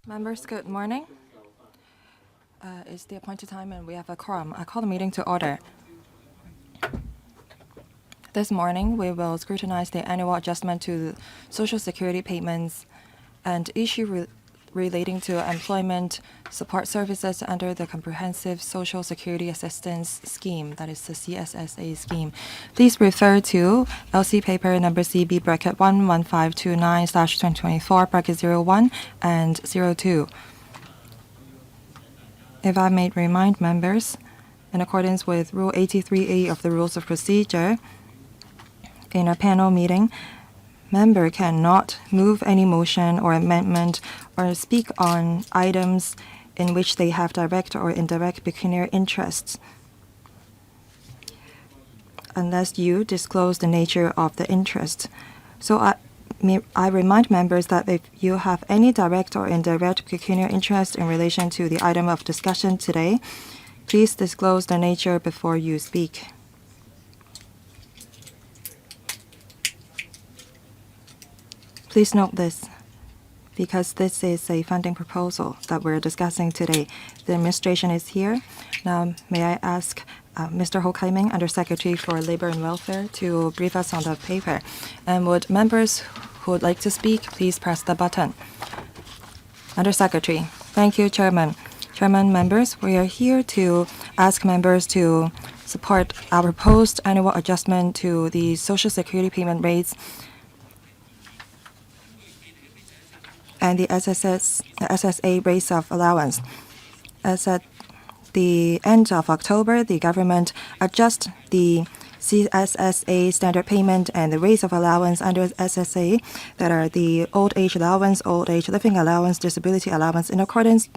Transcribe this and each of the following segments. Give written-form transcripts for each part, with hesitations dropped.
Members, good morning. It's the appointed time and we have a quorum. I call the meeting to order. This morning, we will scrutinize the annual adjustment to Social Security payments and issue relating to employment support services under the Comprehensive Social Security Assistance Scheme, that is the CSSA scheme. Please refer to LC paper number CB bracket 11529/2024 bracket 01 and 02. If I may remind members, in accordance with Rule 83A of the Rules of Procedure, in a panel meeting, member cannot move any motion or amendment or speak on items in which they have direct or indirect pecuniary interests unless you disclose the nature of the interest. So I remind members that if you have any direct or indirect pecuniary interest in relation to the item of discussion today, please disclose the nature before you speak. Please note this, because this is a funding proposal that we're discussing today. The administration is here. Now, may I ask Mr. Ho Kai-ming, Undersecretary for Labor and Welfare, to brief us on the paper. And would members who would like to speak, please press the button. Undersecretary. Thank you, Chairman. Chairman, members, we are here to ask members to support our proposed annual adjustment to the Social Security payment rates and the SSA rates of allowance. As at the end of October, the government adjust the CSSA standard payment and the rates of allowance under SSA, that are the old age allowance, old age living allowance, disability allowance, in accordance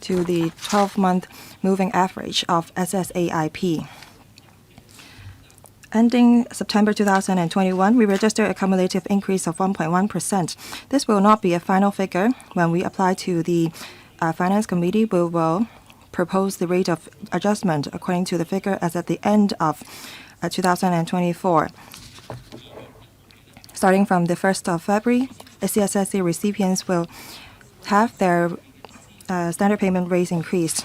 to the 12-month moving average of SSAIP. Ending September 2021, we registered a cumulative increase of 1.1%. This will not be a final figure. When we apply to the Finance Committee, we will propose the rate of adjustment according to the figure as at the end of 2024. Starting from the 1st of February, CSSA recipients will have their standard payment rates increased.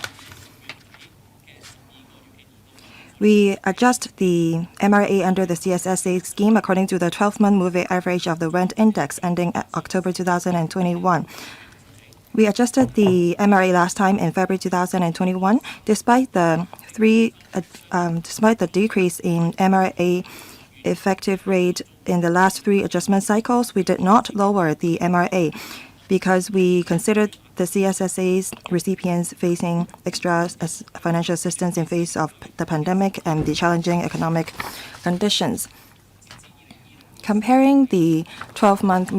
We adjust the MRA under the CSSA scheme according to the 12-month moving average of the rent index ending October 2021. We adjusted the MRA last time in February 2021. Despite the decrease in MRA effective rate in the last 3 adjustment cycles, we did not lower the MRA because we considered the CSSA's recipients facing extra financial assistance in face of the pandemic and the challenging economic conditions. Comparing the 12-month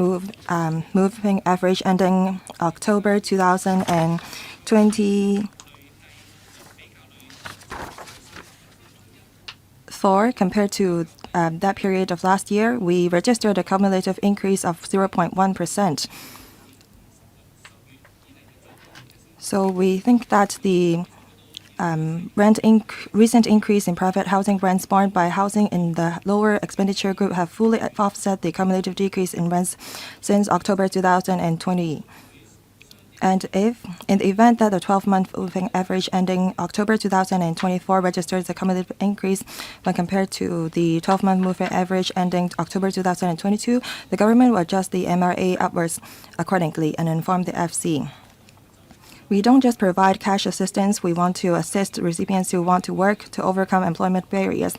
moving average ending October 2024 compared to that period of last year, we registered a cumulative increase of 0.1%. So we think that the recent increase in private housing rents borne by housing in the lower expenditure group have fully offset the cumulative decrease in rents since October 2020. And if, in the event that the 12-month moving average ending October 2024 registers a cumulative increase when compared to the 12-month moving average ending October 2022, the government will adjust the MRA upwards accordingly and inform the FC. We don't just provide cash assistance, we want to assist recipients who want to work to overcome employment barriers.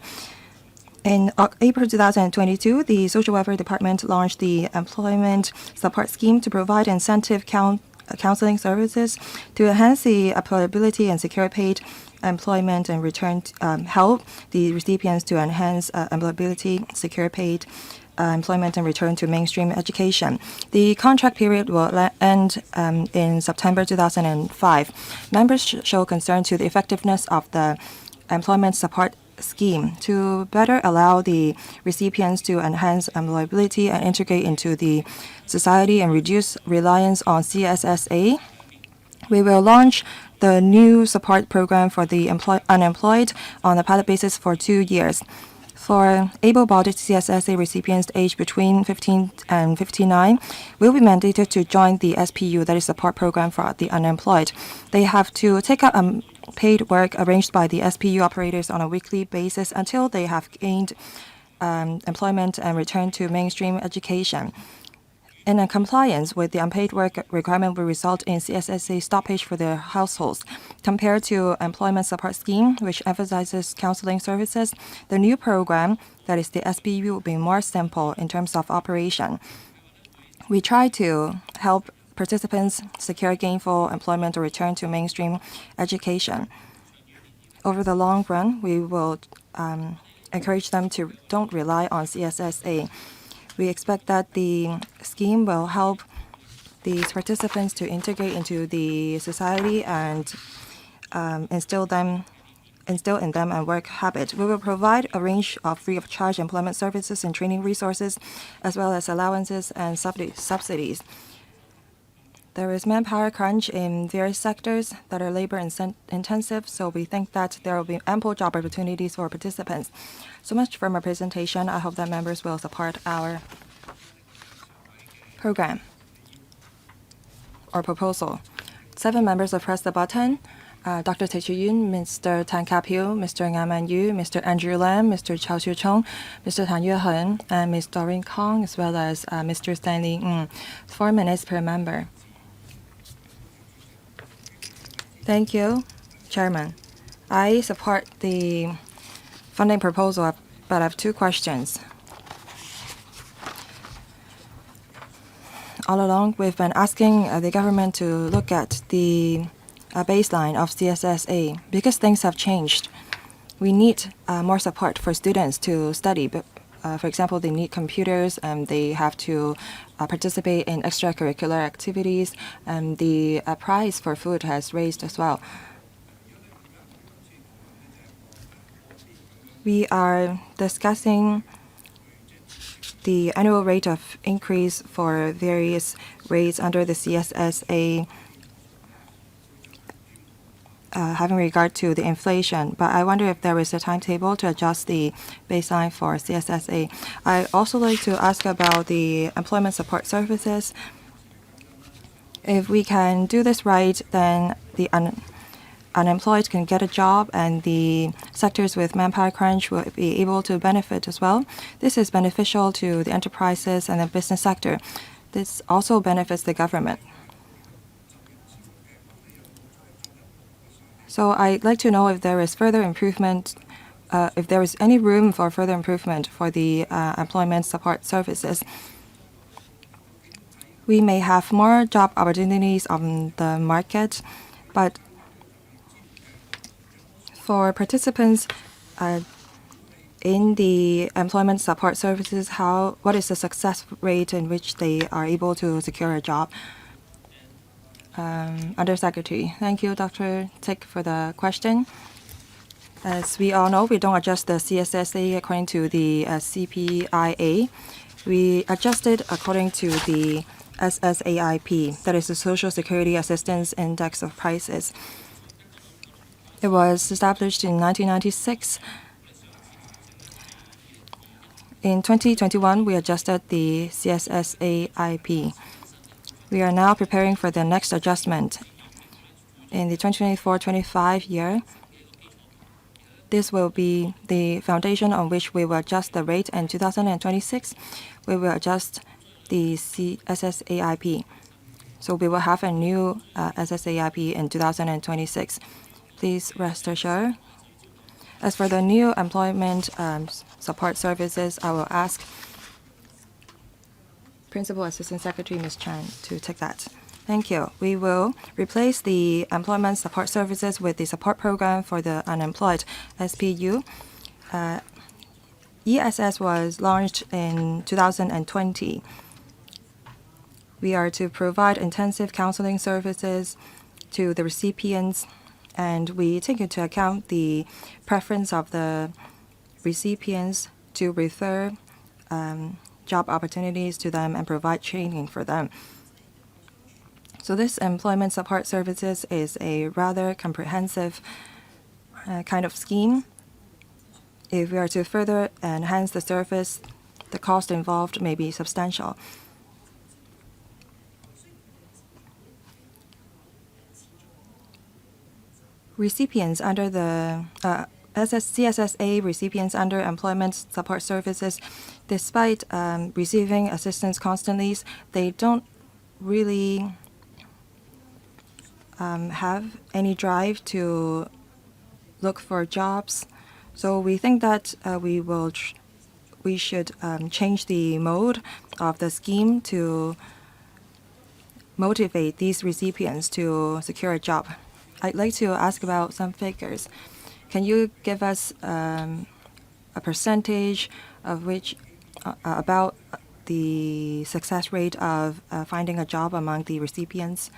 In April 2022, the Social Welfare Department launched the Employment Support Scheme to provide incentive counseling services to enhance the employability and secure paid employment and help the recipients to enhance employability, secure paid employment and return to mainstream education. The contract period will end in September 2005. Members show concern to the effectiveness of the employment support scheme to better allow the recipients to enhance employability and integrate into the society and reduce reliance on CSSA. We will launch the new support program for the unemployed on a pilot basis for 2 years. For able-bodied CSSA recipients aged between 15 and 59 will be mandated to join the SPU, that is support program for the unemployed. They have to take up paid work arranged by the SPU operators on a weekly basis until they have gained employment and return to mainstream education. And compliance with the unpaid work requirement will result in CSSA stoppage for their households. Compared to employment support scheme, which emphasizes counseling services, the new program, that is the SBU, will be more simple in terms of operation. We try to help participants secure gainful employment or return to mainstream education. Over the long run, we will encourage them to don't rely on CSSA. We expect that the scheme will help these participants to integrate into the society and instill in them a work habit. We will provide a range of free of charge employment services and training resources, as well as allowances and subsidies. There is manpower crunch in various sectors that are labor intensive, so we think that there will be ample job opportunities for participants. So much for my presentation. I hope that members will support our program or proposal. 7 members have pressed the button. Dr. Tae Chi-yun, Mr. Tan Kap-hyo, Mr. Nga Man-yu, Mr. Andrew Lam, Mr. Chao Chiu-chung, Mr. Tan Yue-hun, and Ms. Doreen Kong, as well as Mr. Stanley Ng. 4 minutes per member. Thank you, Chairman. I support the funding proposal, but I have 2 questions. All along, we've been asking the government to look at the baseline of CSSA because things have changed. We need more support for students to study. For example, they need computers and they have to participate in extracurricular activities, and the price for food has raised as well. We are discussing the annual rate of increase for various rates under the CSSA having regard to the inflation, but I wonder if there is a timetable to adjust the baseline for CSSA. I also like to ask about the employment support services. If we can do this right, then the unemployed can get a job and the sectors with manpower crunch will be able to benefit as well. This is beneficial to the enterprises and the business sector. This also benefits the government. So I'd like to know if there is further improvement, if there is any room for further improvement for the employment support services. We may have more job opportunities on the market, but for participants in the employment support services, what is the success rate in which they are able to secure a job? Undersecretary. Thank you, Dr. Tick, for the question. As we all know, we don't adjust the CSSA according to the CPIA. We adjust it according to the SSAIP, that is the Social Security Assistance Index of Prices. It was established in 1996. In 2021, we adjusted the CSSAIP. We are now preparing for the next adjustment in the 2024-25 year. This will be the foundation on which we will adjust the rate. In 2026, we will adjust the SSAIP. So we will have a new SSAIP in 2026. Please rest assured. As for the new employment support services, I will ask Principal Assistant Secretary Ms. Chan to take that. Thank you. We will replace the employment support services with the support program for the unemployed, SPU. ESS was launched in 2020. We are to provide intensive counseling services to the recipients, and we take into account the preference of the recipients to refer job opportunities to them and provide training for them. So this employment support services is a rather comprehensive kind of scheme. if we are to further enhance the service, the cost involved may be substantial. Recipients under the CSSA recipients under employment support services, despite receiving assistance constantly, they don't really have any drive to look for jobs. So we think that we should change the mode of the scheme to motivate these recipients to secure a job. I'd like to ask about some figures. Can you give us a percentage of which about the success rate of finding a job among the recipients?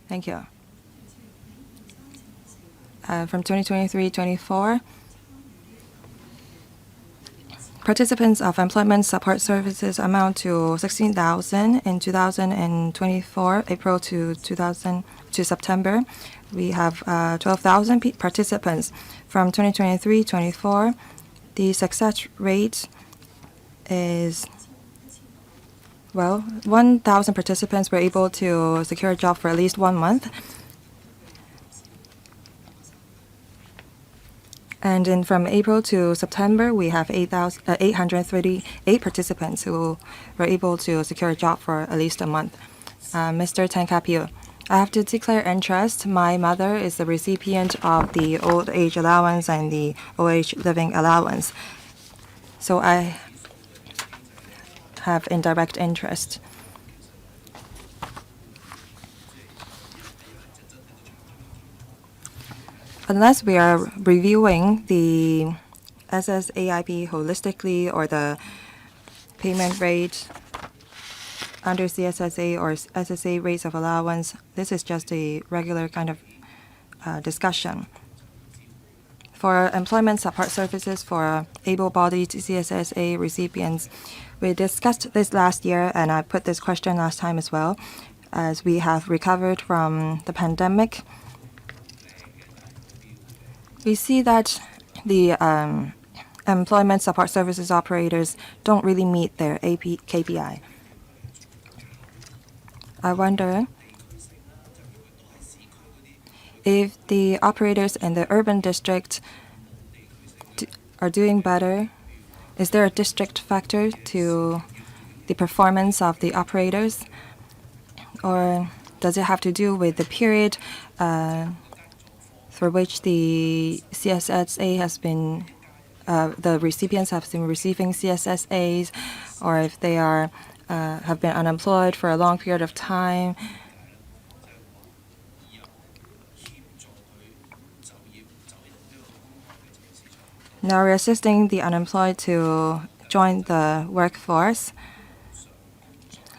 Thank you. From 2023-24, participants of employment support services amount to 16,000 in 2024, April to September. We have 12,000 participants. From 2023-24, the success rate is, well, 1,000 participants were able to secure a job for at least 1 month. And from April to September, we have 838 participants who were able to secure a job for at least a month. Mr. Tankapiu, I have to declare interest. My mother is the recipient of the old age allowance and the old age living allowance. So I have indirect interest. Unless we are reviewing the SSAIP holistically or the payment rate under CSSA or SSA rates of allowance, this is just a regular kind of discussion. For employment support services for able-bodied CSSA recipients, we discussed this last year, and I put this question last time as well. As we have recovered from the pandemic, we see that the employment support services operators don't really meet their KPI. I wonder if the operators in the urban district are doing better. Is there a district factor to the performance of the operators? Or does it have to do with the period for which the CSSA has been, the recipients have been receiving CSSAs, or if they are have been unemployed for a long period of time? Now we're assisting the unemployed to join the workforce.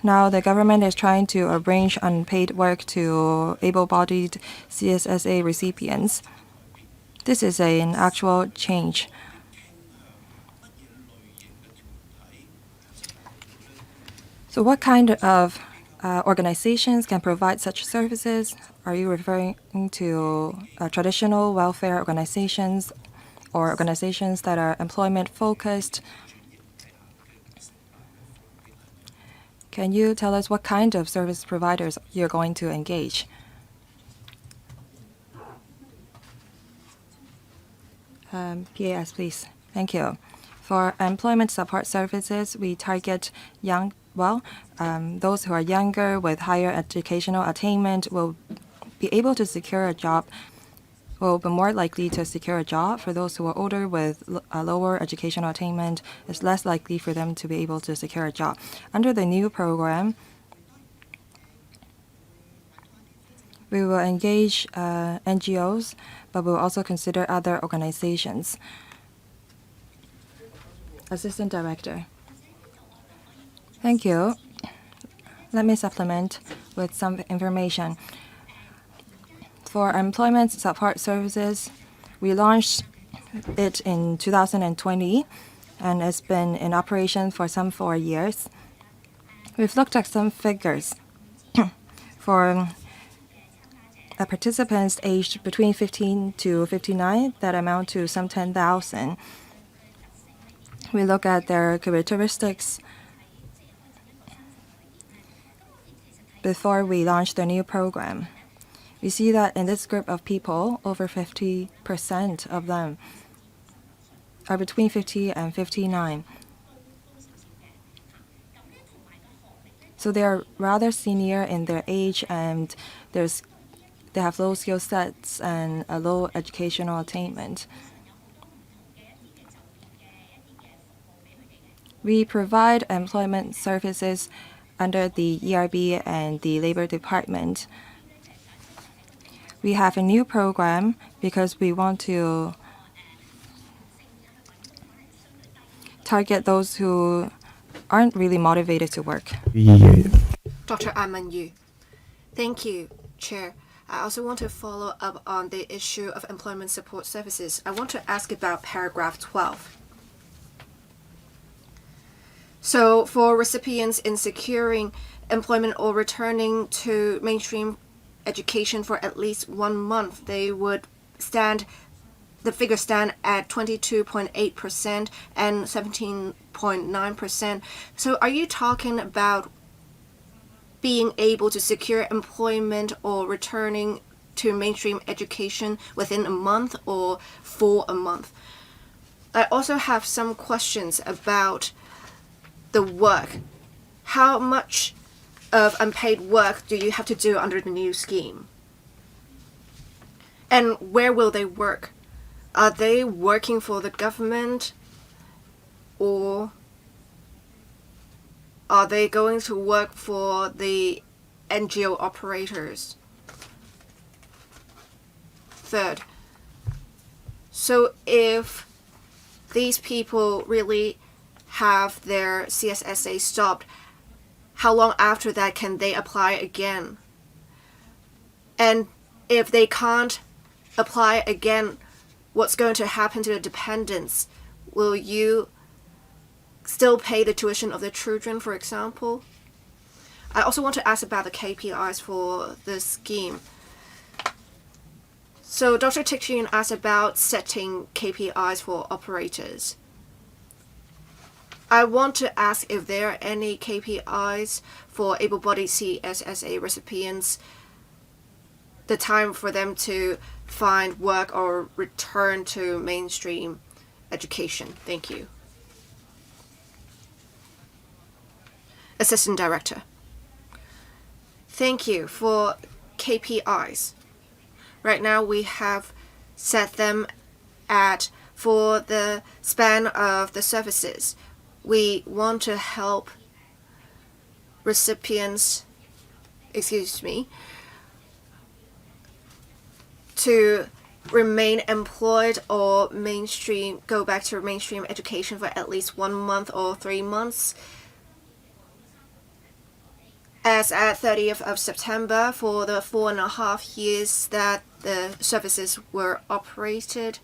Now the government is trying to arrange unpaid work to able-bodied CSSA recipients. This is an actual change. So what kind of organizations can provide such services? Are you referring to traditional welfare organizations or organizations that are employment-focused? Can you tell us what kind of service providers you're going to engage? PAS, please. Thank you. For employment support services, we target those who are younger with higher educational attainment will be able to secure a job, will be more likely to secure a job. For those who are older with a lower educational attainment, it's less likely for them to be able to secure a job. Under the new program, we will engage NGOs, but we will also consider other organizations. Assistant Director. Thank you. Let me supplement with some information. For employment support services, we launched it in 2020, and it's been in operation for some 4 years. We've looked at some figures. For participants aged between 15 to 59, that amount to some 10,000. we look at their characteristics before we launch the new program. We see that in this group of people, over 50% of them are between 50 and 59. So they are rather senior in their age, and they have low skill sets and a low educational attainment. We provide employment services under the ERB and the Labor Department. We have a new program because we want to target those who aren't really motivated to work. Dr. Aman Yu. Thank you, Chair. I also want to follow up on the issue of employment support services. I want to ask about paragraph 12. So for recipients in securing employment or returning to mainstream education for at least 1 month, the figure stand at 22.8% and 17.9%. So are you talking about being able to secure employment or returning to mainstream education within a month or for a month? I also have some questions about the work. How much of unpaid work do you have to do under the new scheme? And where will they work? Are they working for the government, or are they going to work for the NGO operators? Third, so if these people really have their CSSA stopped, how long after that can they apply again? And if they can't apply again, what's going to happen to the dependents? Will you still pay the tuition of the children, for example? I also want to ask about the KPIs for the scheme. So Dr. Tikshin asked about setting KPIs for operators. I want to ask if there are any KPIs for able-bodied CSSA recipients, the time for them to find work or return to mainstream education. Thank you. Assistant Director. Thank you. For KPIs, right now we have set them at, for the span of the services, we want to help recipients, to remain employed or go back to mainstream education for at least 1 month or 3 months. As at 30th of September, for the 4.5 years that the services were operated,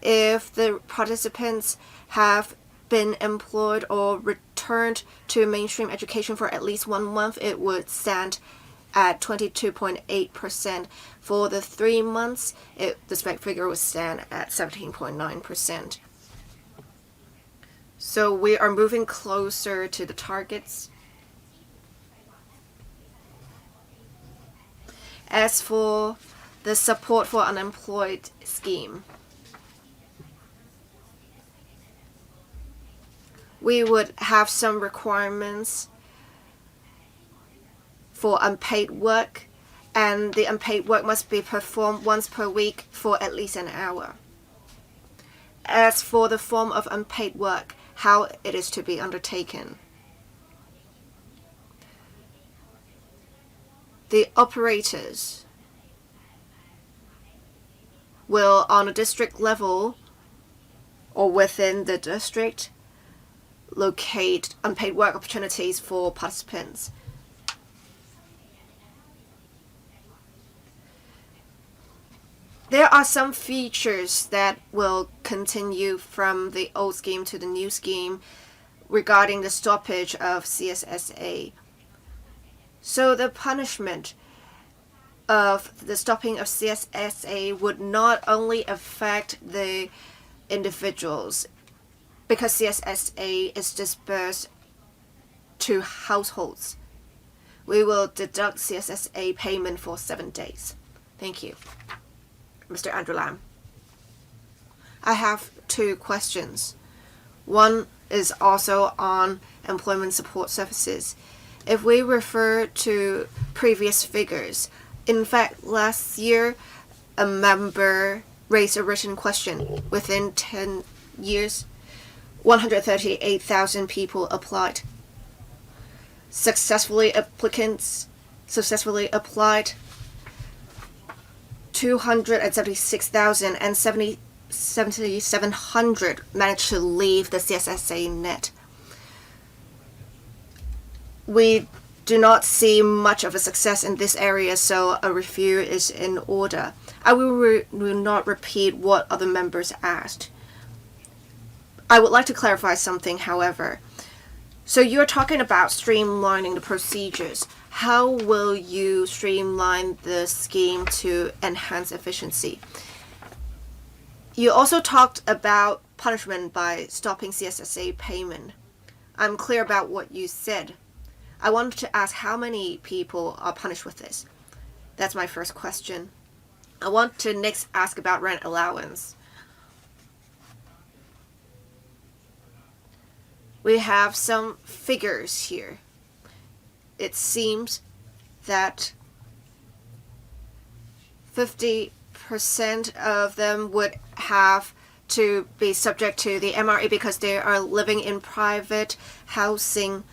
if the participants have been employed or returned to mainstream education for at least 1 month, it would stand at 22.8%. For the 3 months, the spec figure would stand at 17.9%. So we are moving closer to the targets. As for the support for unemployed scheme, we would have some requirements for unpaid work, and the unpaid work must be performed once per week for at least an hour. As for the form of unpaid work, how it is to be undertaken, the operators will, on a district level or within the district, locate unpaid work opportunities for participants. There are some features that will continue from the old scheme to the new scheme regarding the stoppage of CSSA. So the punishment of the stopping of CSSA would not only affect the individuals, because CSSA is disbursed to households, we will deduct CSSA payment for 7 days. Thank you. Mr. Andrew Lam. I have 2 questions. One is also on employment support services. If we refer to previous figures, in fact, last year, a member raised a written question. Within 10 years, 138,000 people applied. Applicants successfully applied 276,000, and 7,700 managed to leave the CSSA net. We do not see much of a success in this area, so a review is in order. I will not repeat what other members asked. I would like to clarify something, however. So you're talking about streamlining the procedures. How will you streamline the scheme to enhance efficiency? You also talked about punishment by stopping CSSA payment. I'm clear about what you said. I wanted to ask how many people are punished with this. That's my first question. I want to next ask about rent allowance. We have some figures here. It seems that 50% of them would have to be subject to the MRA because they are living in private housing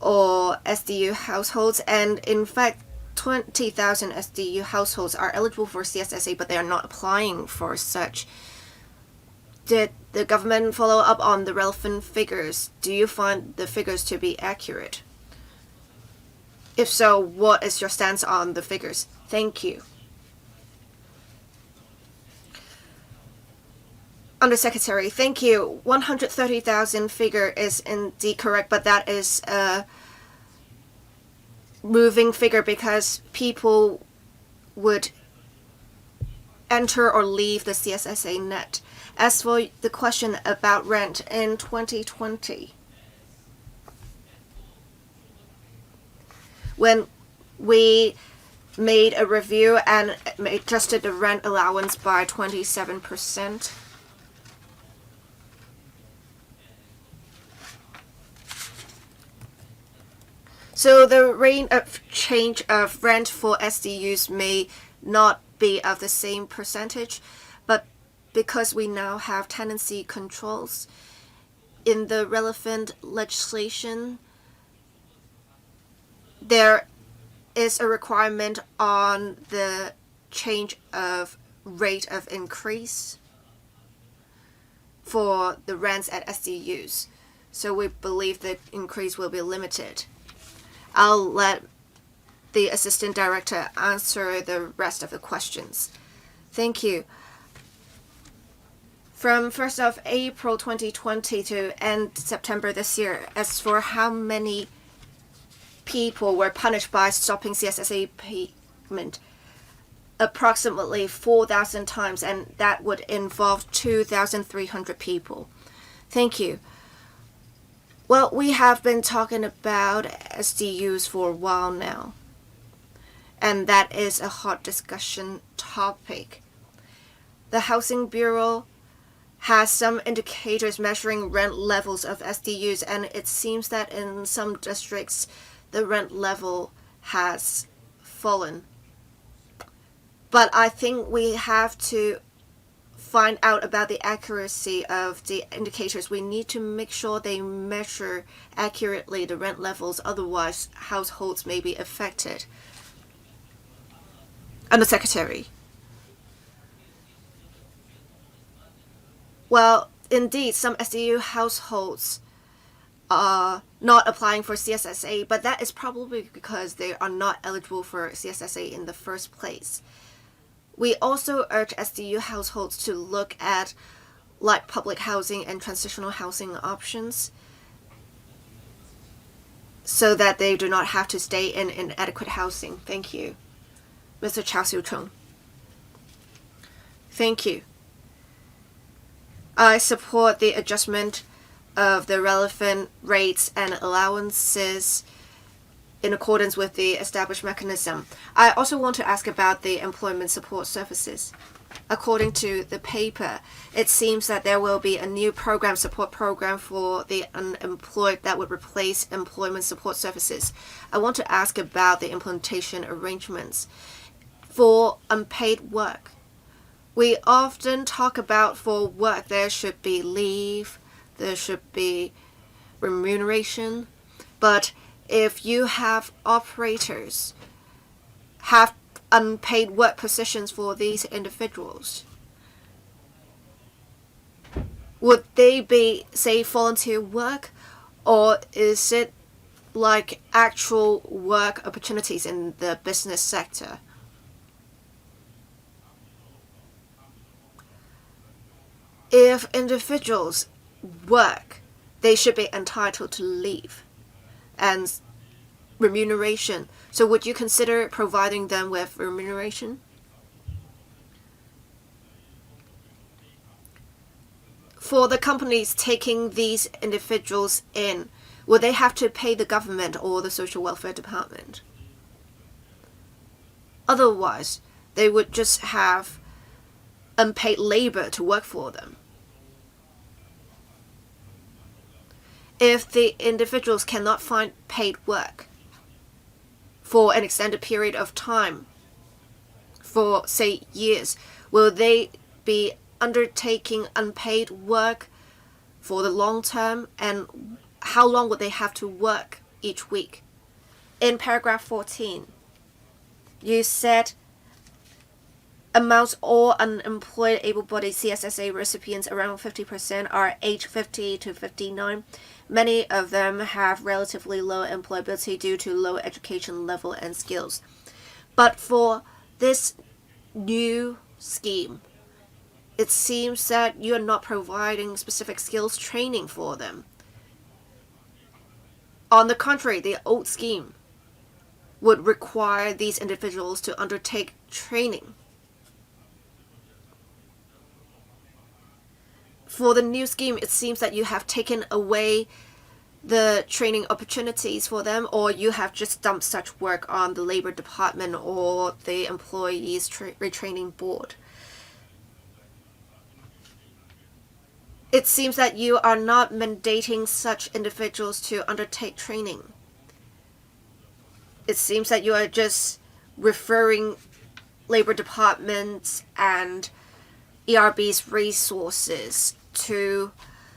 or SDU households, and in fact 20,000 SDU households are eligible for CSSA, but they are not applying for such. Did the government follow up on the relevant figures? Do you find the figures to be accurate? If so, what is your stance on the figures? Thank you. Undersecretary, thank you. 130,000 figure is indeed correct, but that is a moving figure because people would enter or leave the CSSA net. As for the question about rent in 2020, when we made a review and adjusted the rent allowance by 27%, so the rate of change of rent for SDUs may not be of the same percentage, but because we now have tenancy controls in the relevant legislation, there is a requirement on the change of rate of increase for the rents at SDUs. So we believe the increase will be limited. I'll let the Assistant Director answer the rest of the questions. Thank you. From 1st of April 2020 to end September this year, as for how many people were punished by stopping CSSA payment, approximately 4,000 times, and that would involve 2,300 people. Thank you. Well, we have been talking about SDUs for a while now, and that is a hot discussion topic. The Housing Bureau has some indicators measuring rent levels of SDUs, and it seems that in some districts the rent level has fallen. But I think we have to find out about the accuracy of the indicators. We need to make sure they measure accurately the rent levels, otherwise households may be affected. Undersecretary. Well, indeed, some SDU households are not applying for CSSA, but that is probably because they are not eligible for CSSA in the first place. We also urge SDU households to look at light public housing and transitional housing options so that they do not have to stay in inadequate housing. Thank you. Mr. Chao Siu-chung. Thank you. I support the adjustment of the relevant rates and allowances in accordance with the established mechanism. I also want to ask about the employment support services. According to the paper, it seems that there will be a new support program for the unemployed that would replace employment support services. I want to ask about the implementation arrangements. For unpaid work, we often talk about for work there should be leave, there should be remuneration, but if you have operators have unpaid work positions for these individuals, would they be, say, volunteer work, or is it like actual work opportunities in the business sector? If individuals work, they should be entitled to leave and remuneration. So would you consider providing them with remuneration? For the companies taking these individuals in, will they have to pay the government or the social welfare department? Otherwise, they would just have unpaid labor to work for them. If the individuals cannot find paid work for an extended period of time, for say years, will they be undertaking unpaid work for the long term, and how long would they have to work each week? In paragraph 14, you said amongst all unemployed able-bodied CSSA recipients, around 50% are age 50 to 59. Many of them have relatively low employability due to low education level and skills. But for this new scheme, it seems that you are not providing specific skills training for them. On the contrary, the old scheme would require these individuals to undertake training. For the new scheme, it seems that you have taken away the training opportunities for them, or you have just dumped such work on the Labor Department or the Employees Retraining Board. It seems that you are not mandating such individuals to undertake training. It seems that you are just referring Labor Departments and ERB's resources to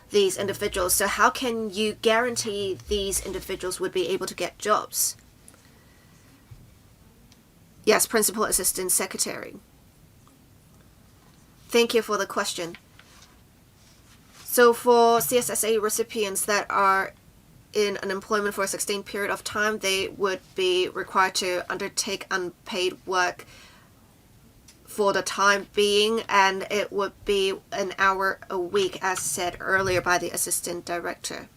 these individuals. So how can you guarantee these individuals would be able to get jobs? Yes, Principal Assistant Secretary. Thank you for the question. So for CSSA recipients that are in unemployment for a sustained period of time, they would be required to undertake unpaid work for the time being, and it would be an hour a week, as said earlier by the Assistant Director.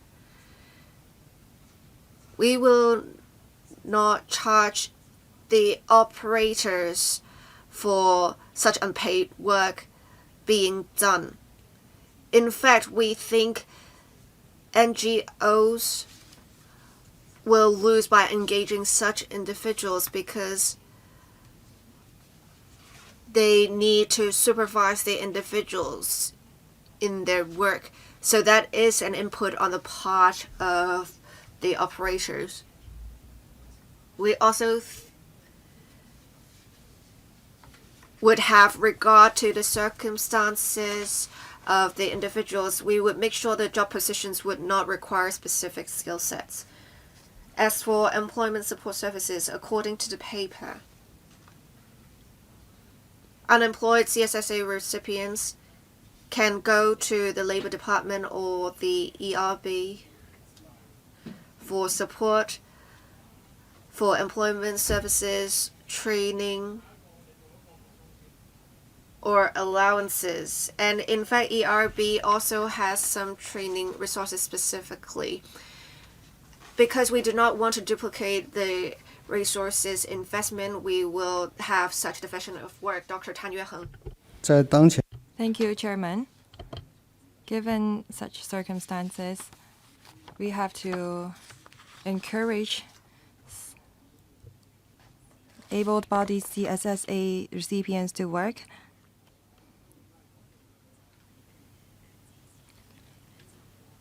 We will not charge the operators for such unpaid work being done. In fact, we think NGOs will lose by engaging such individuals because they need to supervise the individuals in their work. So that is an input on the part of the operators. We also would have regard to the circumstances of the individuals. We would make sure the job positions would not require specific skill sets. As for employment support services, according to the paper, unemployed CSSA recipients can go to the Labor Department or the ERB for support for employment services, training, or allowances. And in fact, ERB also has some training resources specifically. Because we do not want to duplicate the resources investment, we will have such division of work. Dr. Tan Yueheng. Thank you, Chairman. Given such circumstances, we have to encourage able-bodied CSSA recipients to work.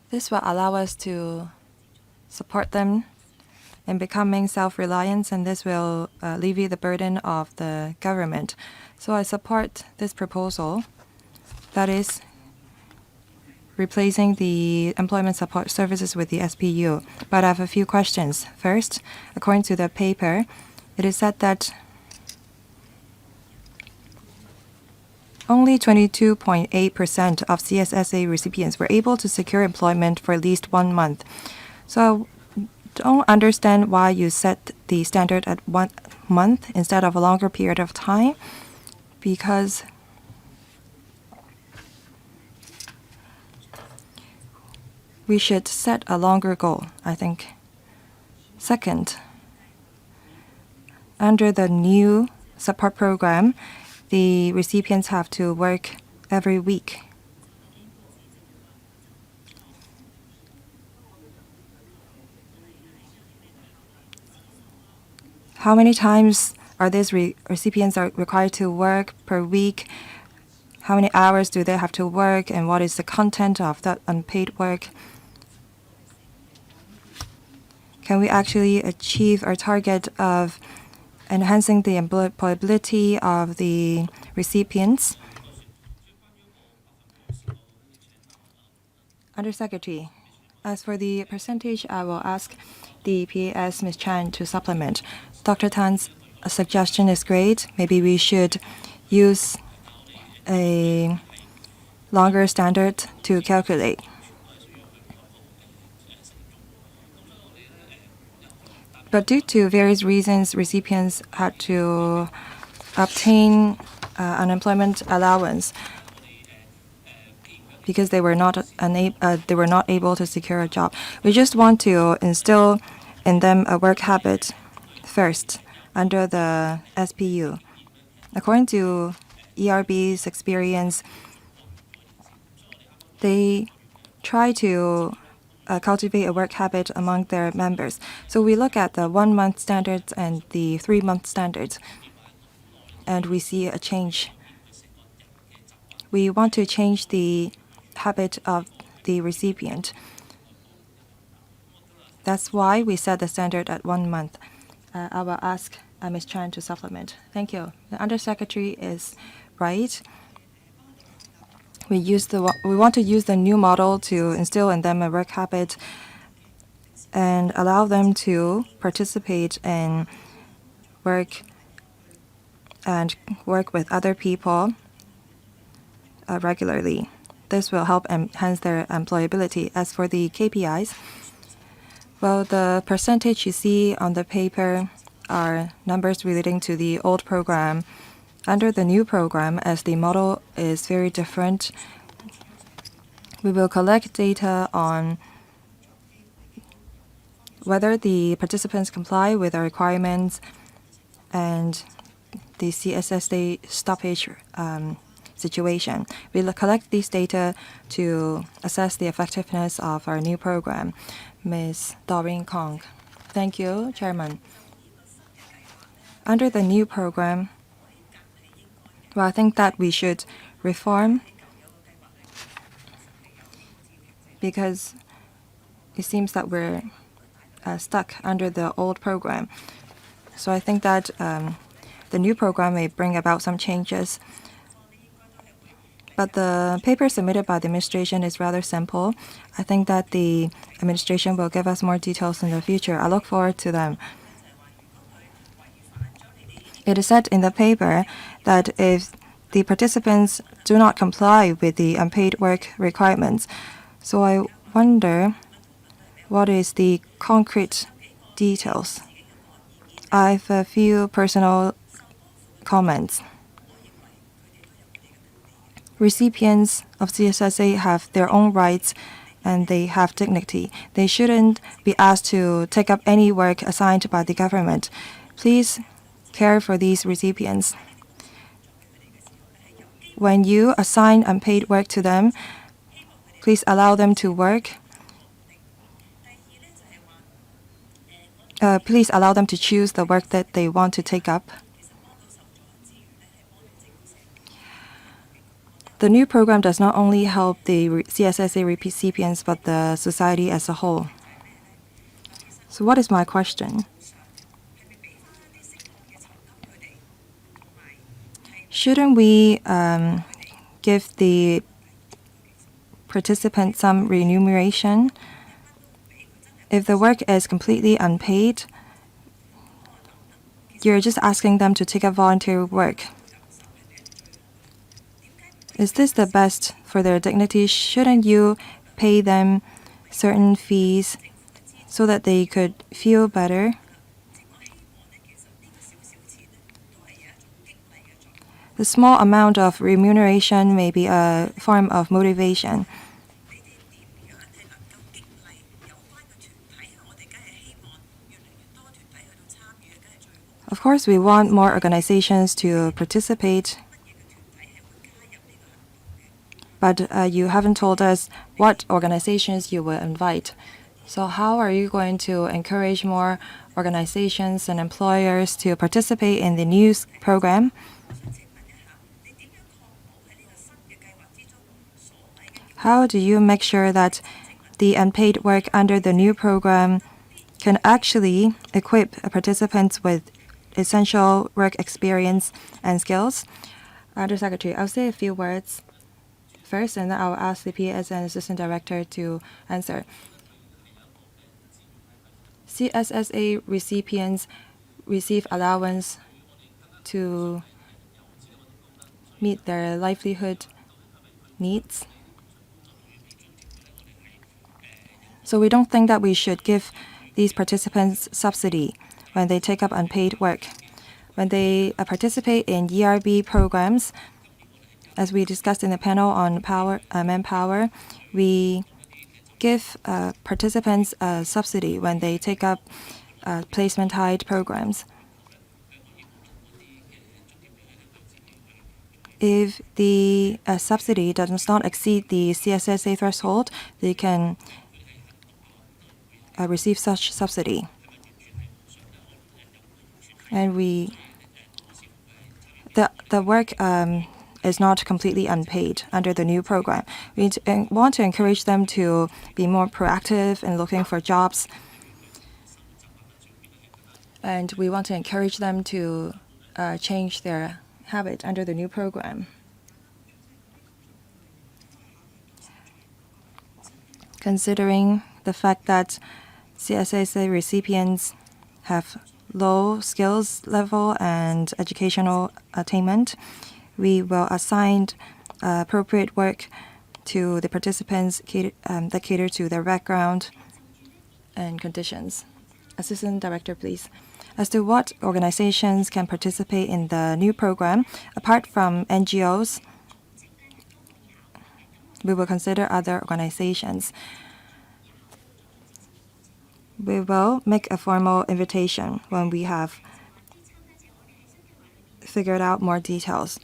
This will allow us to support them in becoming self-reliant, and this will alleviate the burden of the government. So I support this proposal, that is replacing the employment support services with the SPU. But I have a few questions. First, according to the paper, it is said that only 22.8% of CSSA recipients were able to secure employment for at least 1 month. So I don't understand why you set the standard at 1 month instead of a longer period of time, because we should set a longer goal, I think. Second, under the new support program, the recipients have to work every week. How many times are these recipients are required to work per week? How many hours do they have to work, and what is the content of that unpaid work? Can we actually achieve our target of enhancing the employability of the recipients? Undersecretary, as for the percentage, I will ask the PAS Ms. Chan to supplement. Dr. Tan's suggestion is great. Maybe we should use a longer standard to calculate. But due to various reasons, recipients had to obtain unemployment allowance because they were not able to secure a job. We just want to instill in them a work habit first under the SPU. According to ERB's experience, they try to cultivate a work habit among their members. So we look at the 1 month standards and the 3 month standards, and we see a change. We want to change the habit of the recipient. That's why we set the standard at 1 month. I will ask Ms. Chan to supplement. Thank you. The Undersecretary is right. We want to use the new model to instill in them a work habit and allow them to participate in work and work with other people regularly. This will help enhance their employability. As for the KPIs, well, the percentage you see on the paper are numbers relating to the old program. Under the new program, as the model is very different, we will collect data on whether the participants comply with our requirements and the CSSA stoppage situation. We'll collect these data to assess the effectiveness of our new program. Ms. Doreen Kong. Thank you, Chairman. Under the new program, well, I think that we should reform because it seems that we're stuck under the old program. So I think that the new program may bring about some changes. But the paper submitted by the administration is rather simple. I think that the administration will give us more details in the future. I look forward to them. It is said in the paper that if the participants do not comply with the unpaid work requirements, so I wonder what is the concrete details. I have a few personal comments. Recipients of CSSA have their own rights and they have dignity. They shouldn't be asked to take up any work assigned by the government. Please care for these recipients. When you assign unpaid work to them, Please allow them to work. Please allow them to choose the work that they want to take up. The new program does not only help the CSSA recipients, but the society as a whole. So what is my question? Shouldn't we give the participants some remuneration? If the work is completely unpaid, you're just asking them to take up volunteer work. Is this the best for their dignity? Shouldn't you pay them certain fees so that they could feel better? The small amount of remuneration may be a form of motivation. Of course, we want more organizations to participate, but you haven't told us what organizations you will invite. So how are you going to encourage more organizations and employers to participate in the news program? How do you make sure that the unpaid work under the new program can actually equip participants with essential work experience and skills? Undersecretary, I'll say a few words first, and then I'll ask the PS and Assistant Director to answer. CSSA recipients receive allowance to meet their livelihood needs. So we don't think that we should give these participants subsidy when they take up unpaid work. When they participate in ERB programs, as we discussed in the panel on manpower, we give participants a subsidy when they take up placement-tied programs. If the subsidy does not exceed the CSSA threshold, they can receive such subsidy. And the work is not completely unpaid under the new program. We want to encourage them to be more proactive in looking for jobs. And we want to encourage them to change their habit under the new program. Considering the fact that CSSA recipients have low skills level and educational attainment, we will assign appropriate work to the participants that cater to their background and conditions. Assistant Director, please. As to what organizations can participate in the new program, apart from NGOs, we will consider other organizations. We will make a formal invitation when we have figured out more details.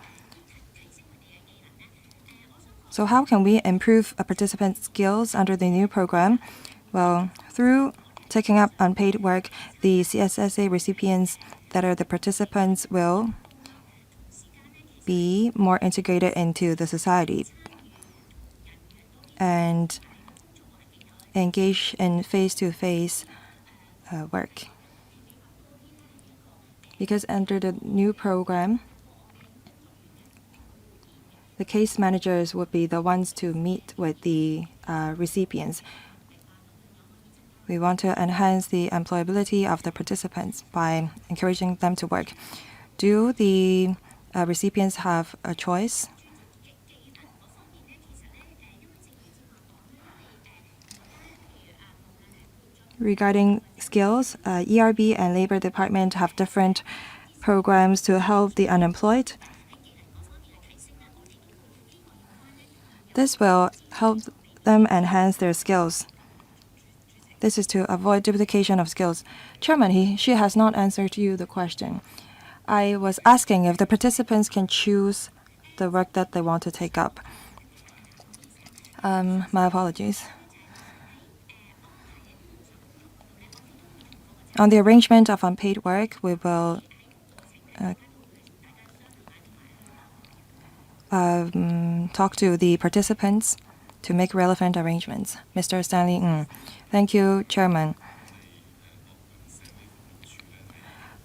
So how can we improve a participant's skills under the new program? Well, through taking up unpaid work, the CSSA recipients that are the participants will be more integrated into the society and engage in face-to-face work. Because under the new program, the case managers would be the ones to meet with the recipients. We want to enhance the employability of the participants by encouraging them to work. Do the recipients have a choice? Regarding skills, ERB and Labor Department have different programs to help the unemployed. This will help them enhance their skills. This is to avoid duplication of skills. Chairman, she has not answered you the question. I was asking if the participants can choose the work that they want to take up. My apologies. On the arrangement of unpaid work, we will talk to the participants to make relevant arrangements. Mr. Stanley Ng. Thank you, Chairman.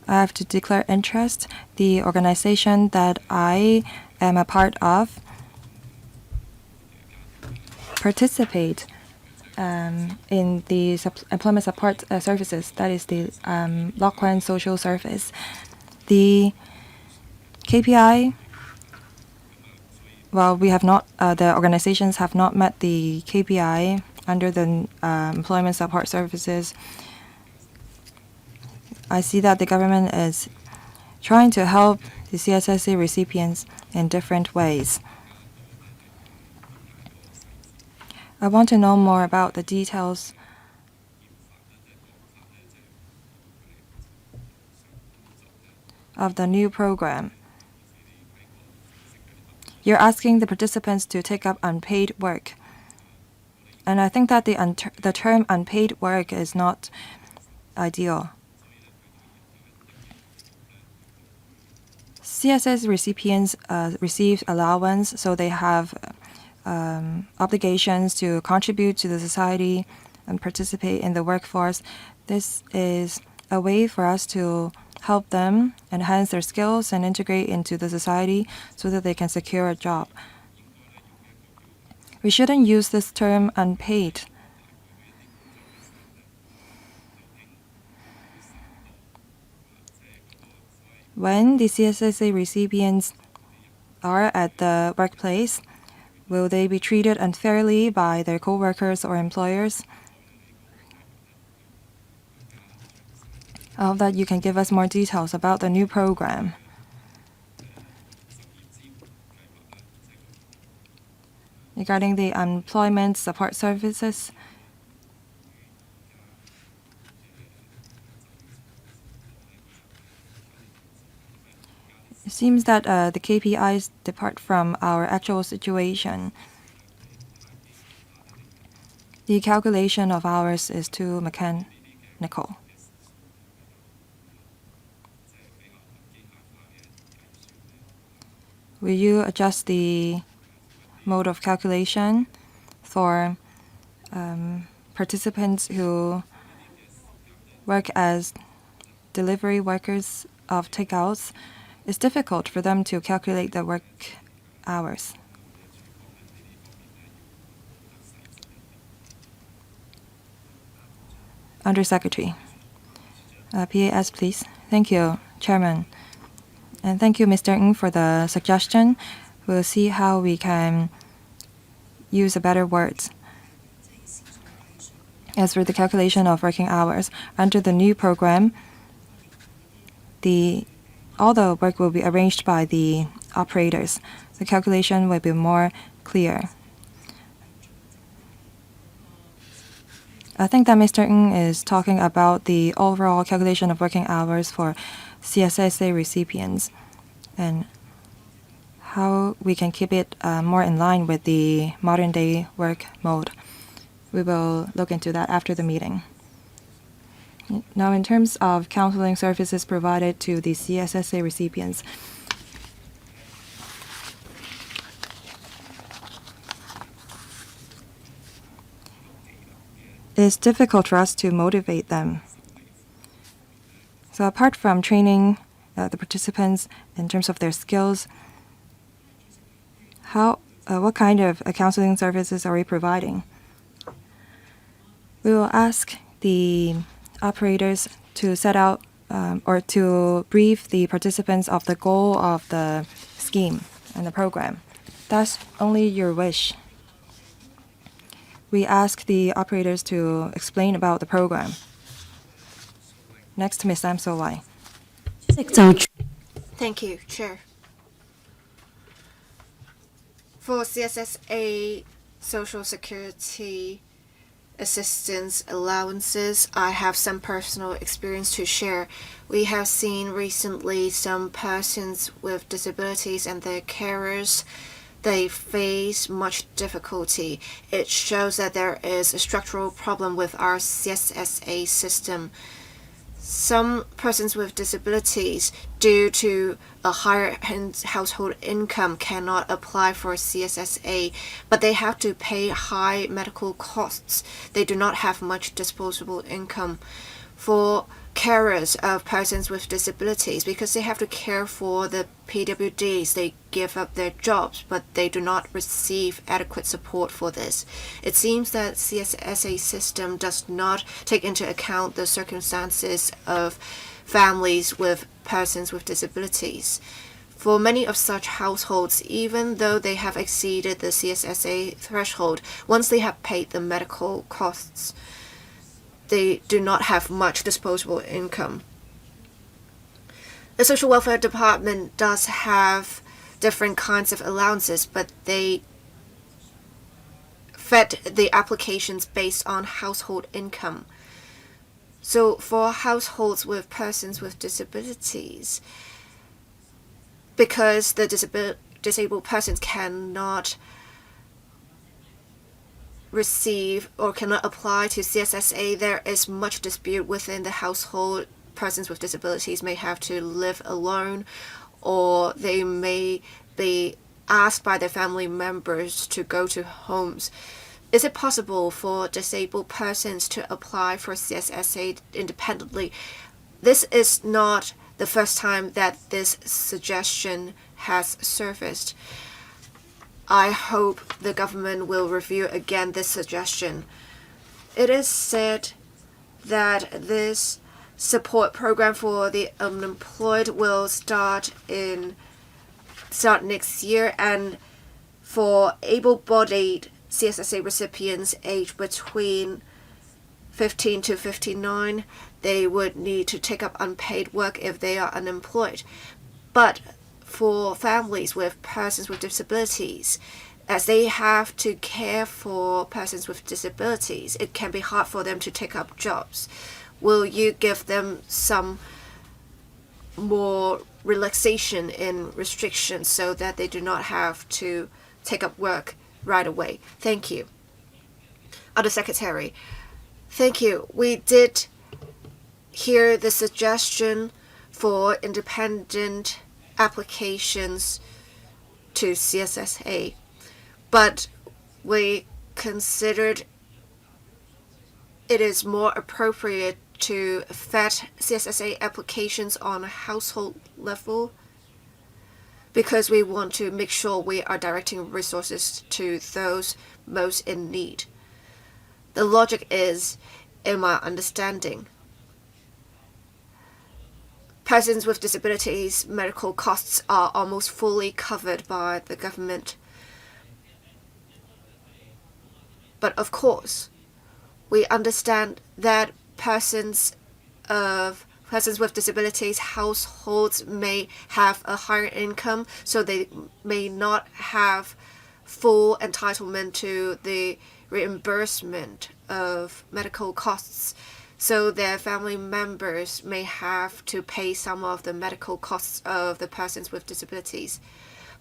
I have to declare interest. The organization that I am a part of participate in the employment support services. That is the Lockland Social Service. The KPI, well, we have not, the organizations have not met the KPI under the employment support services. I see that the government is trying to help the CSSA recipients in different ways. I want to know more about the details of the new program. You're asking the participants to take up unpaid work. And I think that the term unpaid work is not ideal. CSS recipients receive allowance, so they have obligations to contribute to the society and participate in the workforce. This is a way for us to help them enhance their skills and integrate into the society so that they can secure a job. We shouldn't use this term unpaid. When the CSSA recipients are at the workplace, will they be treated unfairly by their co-workers or employers? I hope that you can give us more details about the new program. Regarding the employment support services, it seems that the KPIs depart from our actual situation. The calculation of hours is too mechanical. Will you adjust the mode of calculation for participants who work as delivery workers of takeouts? It's difficult for them to calculate the work hours. Undersecretary. PAS, please. Thank you, Chairman. And thank you, Mr. Ng, for the suggestion. We'll see how we can use a better words. As for the calculation of working hours, under the new program, all the work will be arranged by the operators. The calculation will be more clear. I think that Mr. Ng is talking about the overall calculation of working hours for CSSA recipients and how we can keep it more in line with the modern day work mode. We will look into that after the meeting. Now, in terms of counseling services provided to the CSSA recipients, it is difficult for us to motivate them. So apart from training the participants in terms of their skills, what kind of counseling services are we providing? We will ask the operators to set out or to brief the participants of the goal of the scheme and the program. That's only your wish. We ask the operators to explain about the program. Next, Ms. Lam So-wai. Thank you, Chair. For CSSA Social Security assistance allowances, I have some personal experience to share. We have seen recently some persons with disabilities and their carers they face much difficulty. It shows that there is a structural problem with our CSSA system. Some persons with disabilities, due to a higher household income, cannot apply for CSSA, but they have to pay high medical costs. They do not have much disposable income. For carers of persons with disabilities, because they have to care for the PWDs, they give up their jobs, but they do not receive adequate support for this. It seems that CSSA system does not take into account the circumstances of families with persons with disabilities. For many of such households, even though they have exceeded the CSSA threshold, once they have paid the medical costs, they do not have much disposable income. The Social Welfare Department does have different kinds of allowances, but they vet the applications based on household income. So for households with persons with disabilities, because the disabled persons cannot receive or cannot apply to CSSA, there is much dispute within the household. Persons with disabilities may have to live alone, or they may be asked by their family members to go to homes. Is it possible for disabled persons to apply for CSSA independently? This is not the first time that this suggestion has surfaced. I hope the government will review again this suggestion. It is said that this support program for the unemployed will start next year, and for able-bodied CSSA recipients aged between 15 to 59, they would need to take up unpaid work if they are unemployed. But for families with persons with disabilities, as they have to care for persons with disabilities, it can be hard for them to take up jobs. Will you give them some more relaxation in restrictions so that they do not have to take up work right away? Thank you. Other Secretary, thank you. We did hear the suggestion for independent applications to CSSA, but we considered it is more appropriate to vet CSSA applications on a household level, because we want to make sure we are directing resources to those most in need. The logic is, in my understanding, persons with disabilities' medical costs are almost fully covered by the government. But of course, we understand that persons with disabilities households may have a higher income, so they may not have full entitlement to the reimbursement of medical costs. So their family members may have to pay some of the medical costs of the persons with disabilities.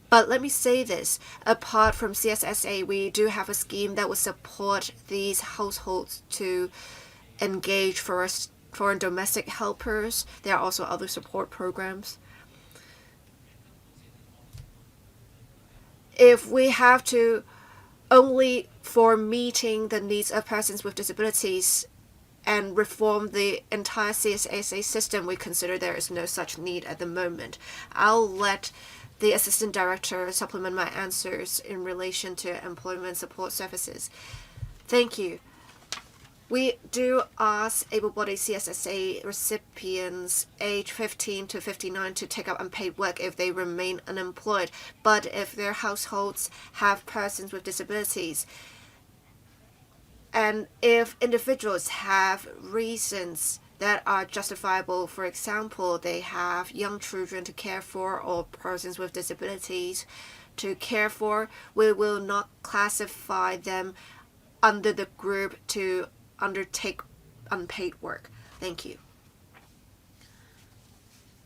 But let me say this, apart from CSSA, we do have a scheme that would support these households to engage foreign domestic helpers. There are also other support programs. If we have to only for meeting the needs of persons with disabilities and reform the entire CSSA system, we consider there is no such need at the moment. I'll let the Assistant Director supplement my answers in relation to employment support services. Thank you. We do ask able-bodied CSSA recipients aged 15 to 59 to take up unpaid work if they remain unemployed. But if their households have persons with disabilities, and if individuals have reasons that are justifiable, for example, they have young children to care for or persons with disabilities to care for, we will not classify them under the group to undertake unpaid work. Thank you.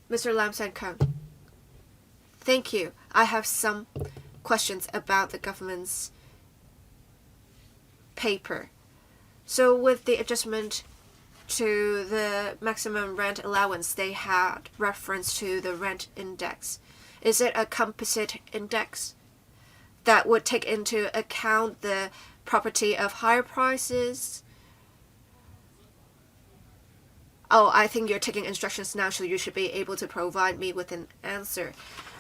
Mr. Lam San Kong. Thank you. I have some questions about the government's paper. So with the adjustment to the maximum rent allowance, they had reference to the rent index. Is it a composite index that would take into account the property of higher prices? Oh, I think you're taking instructions now, so you should be able to provide me with an answer.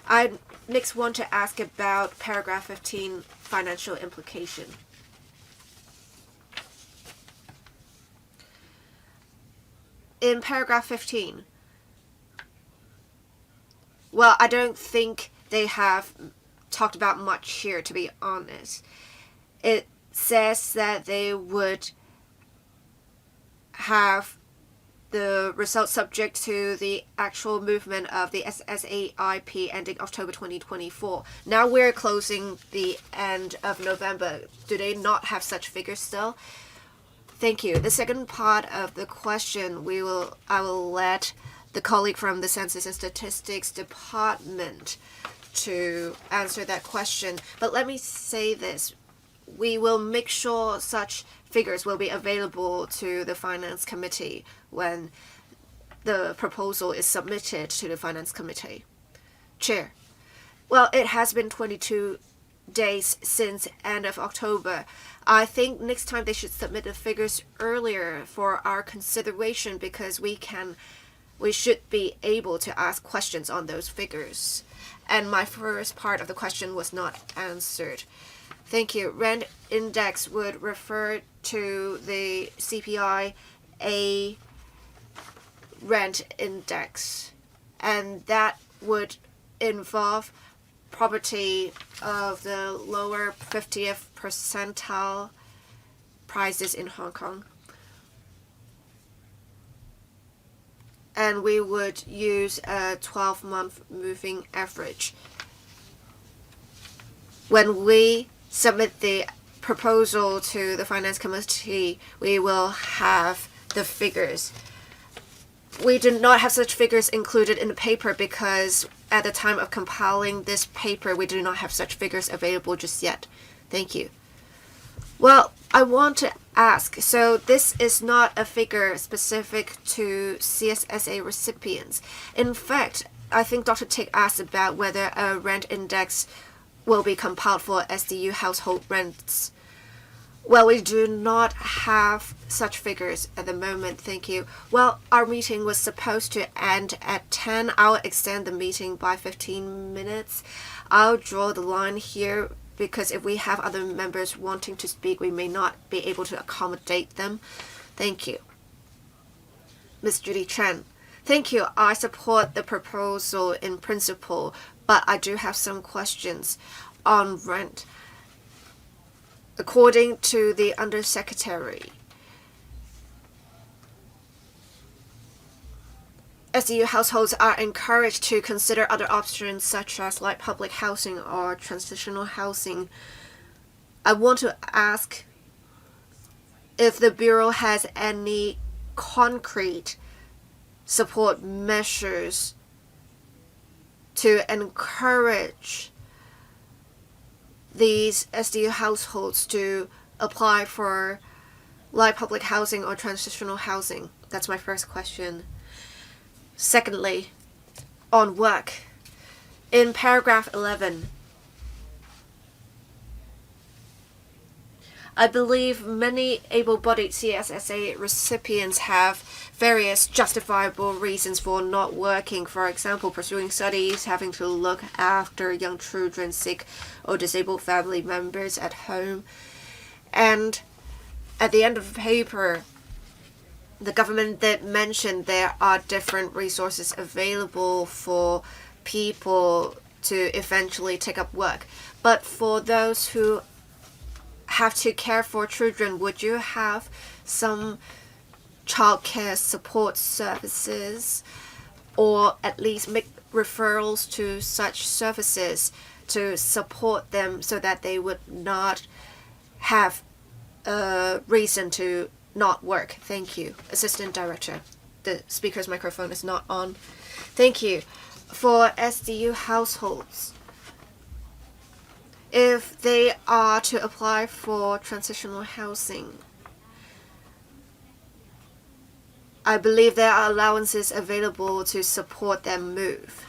I next want to ask about paragraph 15, financial implication. In paragraph 15, well, I don't think they have talked about much here, to be honest. It says that they would have the results subject to the actual movement of the SSAIP ending October 2024. Now we're closing the end of November. Do they not have such figures still? Thank you. The second part of the question, I will let the colleague from the Census and Statistics Department to answer that question. But let me say this. We will make sure such figures will be available to the Finance Committee when the proposal is submitted to the Finance Committee. Chair. Well, it has been 22 days since end of October. I think next time they should submit the figures earlier for our consideration, because we should be able to ask questions on those figures. And my first part of the question was not answered. Thank you. Rent index would refer to the CPI A rent index, and that would involve property of the lower 50th percentile prices in Hong Kong. And we would use a 12-month moving average. When we submit the proposal to the Finance Committee, we will have the figures. We do not have such figures included in the paper because at the time of compiling this paper, we do not have such figures available just yet. Thank you. Well, I want to ask, so this is not a figure specific to CSSA recipients. In fact, I think Dr. Tick asked about whether a rent index will be compiled for SDU household rents. Well, we do not have such figures at the moment, thank you. Well, our meeting was supposed to end at 10. I'll extend the meeting by 15 minutes. I'll draw the line here because if we have other members wanting to speak, we may not be able to accommodate them. Thank you. Ms. Judy Chen. Thank you. I support the proposal in principle, but I do have some questions on rent. According to the Undersecretary, SDU households are encouraged to consider other options such as light public housing or transitional housing. I want to ask if the Bureau has any concrete support measures to encourage these SDU households to apply for light public housing or transitional housing. That's my first question. Secondly, on work, in paragraph 11, I believe many able-bodied CSSA recipients have various justifiable reasons for not working. For example, pursuing studies, having to look after young children, sick or disabled family members at home. And at the end of the paper, the government did mention there are different resources available for people to eventually take up work. But for those who have to care for children, would you have some childcare support services, or at least make referrals to such services to support them so that they would not have a reason to not work? Thank you. Assistant Director. The speaker's microphone is not on. Thank you. For SDU households, if they are to apply for transitional housing, I believe there are allowances available to support their move.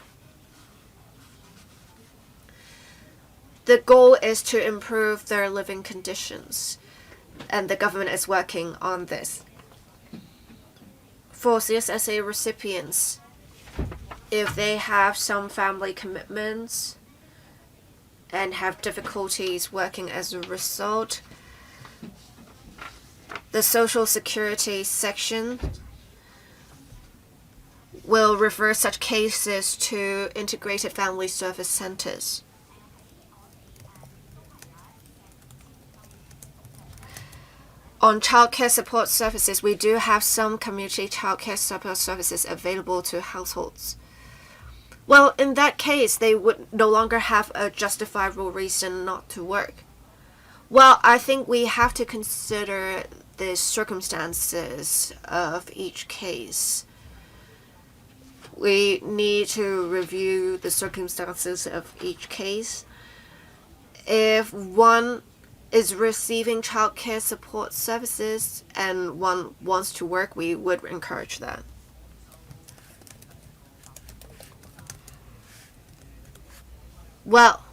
The goal is to improve their living conditions, and the government is working on this. For CSSA recipients, if they have some family commitments and have difficulties working as a result, the Social Security section will refer such cases to integrated family service centers. On childcare support services, we do have some community childcare support services available to households. Well, in that case, they would no longer have a justifiable reason not to work. Well, I think we have to consider the circumstances of each case. We need to review the circumstances of each case. If one is receiving childcare support services and one wants to work, we would encourage that. Well,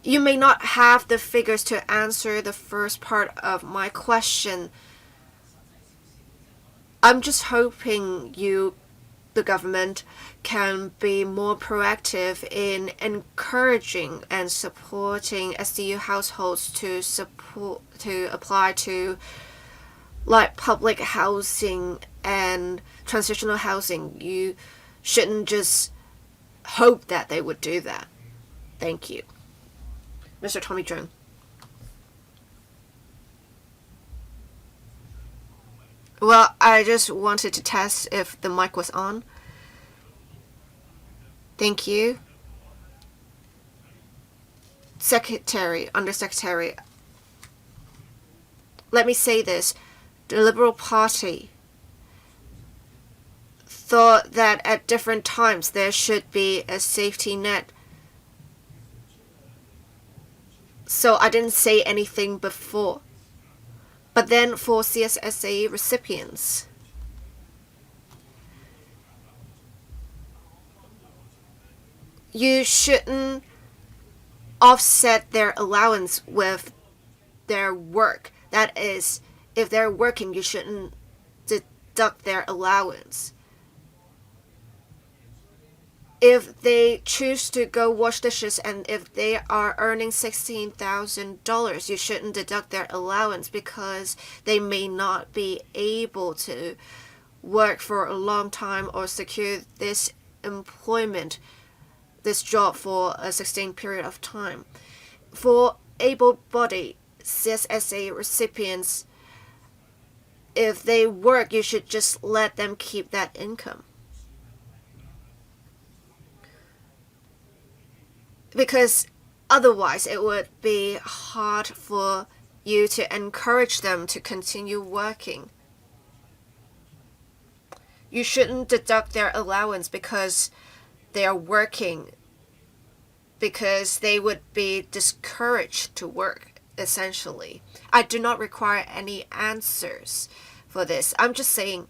you may not have the figures to answer the first part of my question. I'm just hoping the government can be more proactive in encouraging and supporting SDU households to apply to like public housing and transitional housing. You shouldn't just hope that they would do that. Thank you. Mr. Tommy Chung. Well, I just wanted to test if the mic was on. Thank you. Undersecretary. Let me say this. The Liberal Party thought that at different times there should be a safety net. So I didn't say anything before. But then for CSSA recipients, you shouldn't offset their allowance with their work. That is, if they're working, you shouldn't deduct their allowance. If they choose to go wash dishes and if they are earning $16,000, you shouldn't deduct their allowance because they may not be able to work for a long time or secure this job for a sustained period of time. For able-bodied CSSA recipients, if they work, you should just let them keep that income. Because otherwise it would be hard for you to encourage them to continue working. You shouldn't deduct their allowance because they are working, because they would be discouraged to work, essentially. I do not require any answers for this. I'm just saying,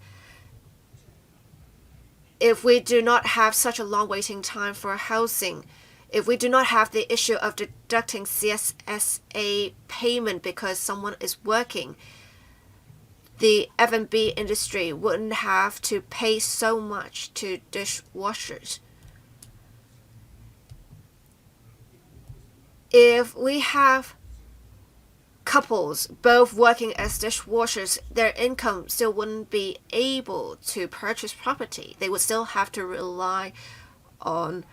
if we do not have such a long waiting time for housing, if we do not have the issue of deducting CSSA payment because someone is working, the F&B industry wouldn't have to pay so much to dishwashers. If we have couples both working as dishwashers, their income still wouldn't be able to purchase property. They would still have to rely on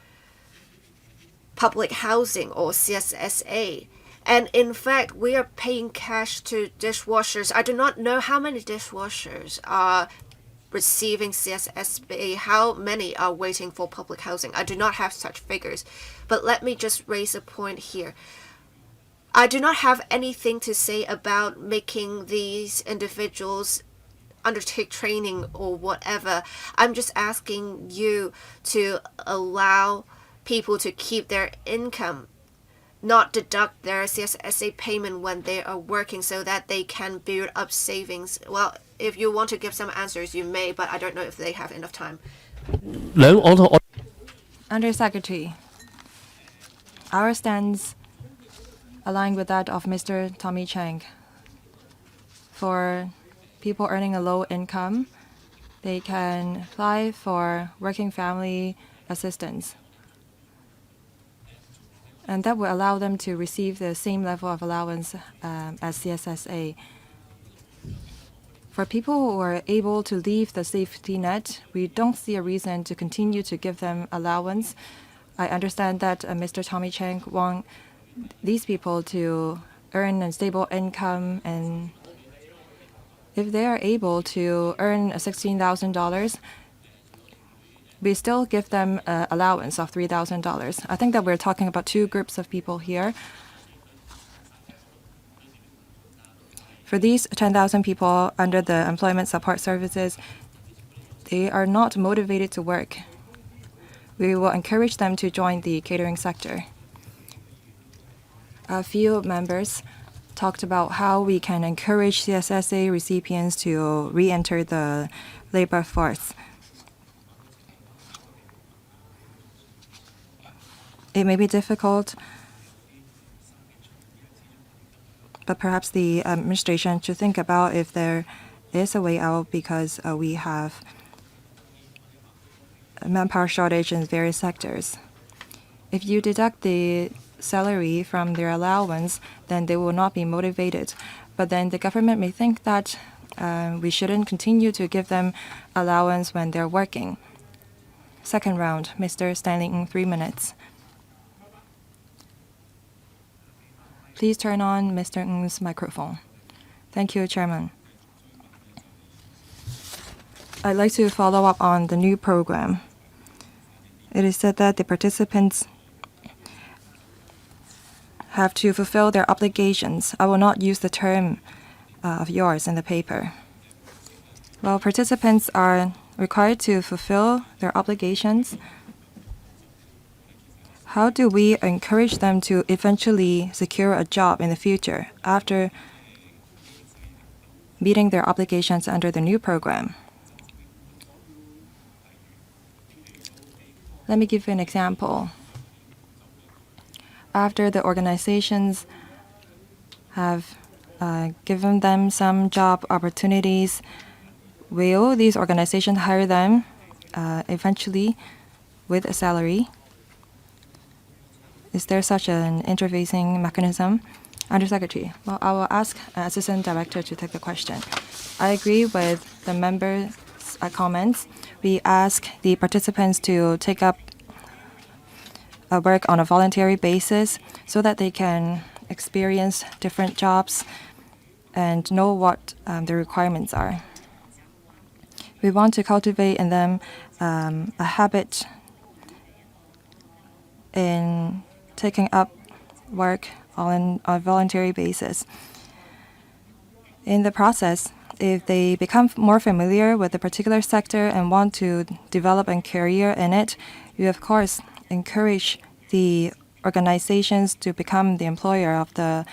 public housing or CSSA. And in fact, we are paying cash to dishwashers. I do not know how many dishwashers are receiving CSSA, how many are waiting for public housing. I do not have such figures. But let me just raise a point here. I do not have anything to say about making these individuals undertake training or whatever. I'm just asking you to allow people to keep their income. not deduct their CSSA payment when they are working so that they can build up savings? Well, if you want to give some answers, you may, but I don't know if they have enough time. Undersecretary, our stance align with that of Mr. Tommy Chang. For people earning a low income, they can apply for working family assistance. And that will allow them to receive the same level of allowance as CSSA. For people who are able to leave the safety net, we don't see a reason to continue to give them allowance. I understand that Mr. Tommy Chang wants these people to earn a stable income, and if they are able to earn $16,000, we still give them an allowance of $3,000. I think that we're talking about two groups of people here. For these 10,000 people under the employment support services, they are not motivated to work. We will encourage them to join the catering sector. A few members talked about how we can encourage CSSA recipients to re-enter the labor force. It may be difficult, but perhaps the administration should think about if there is a way out, because we have a manpower shortage in various sectors. If you deduct the salary from their allowance, then they will not be motivated. But then the government may think that we shouldn't continue to give them allowance when they're working. Second round, Mr. Stanley Ng, 3 minutes. Please turn on Mr. Ng's microphone. Thank you, Chairman. I'd like to follow up on the new program. It is said that the participants have to fulfill their obligations. I will not use the term of yours in the paper. Well, participants are required to fulfill their obligations. How do we encourage them to eventually secure a job in the future after meeting their obligations under the new program? Let me give you an example. After the organizations have given them some job opportunities, will these organizations hire them eventually with a salary? Is there such an interfacing mechanism? Undersecretary, well, I will ask Assistant Director to take the question. I agree with the members' comments. We ask the participants to take up work on a voluntary basis so that they can experience different jobs and know what the requirements are. We want to cultivate in them a habit in taking up work on a voluntary basis. In the process, if they become more familiar with a particular sector and want to develop a career in it, you of course encourage the organizations to become the employer of the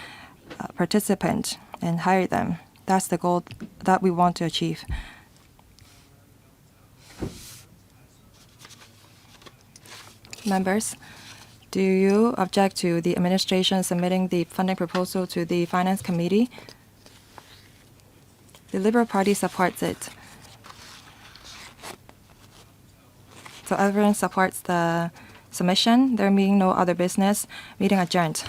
participant and hire them. That's the goal that we want to achieve. Members, do you object to the administration submitting the funding proposal to the Finance Committee? The Liberal Party supports it. So everyone supports the submission. There being no other business, meeting adjourned.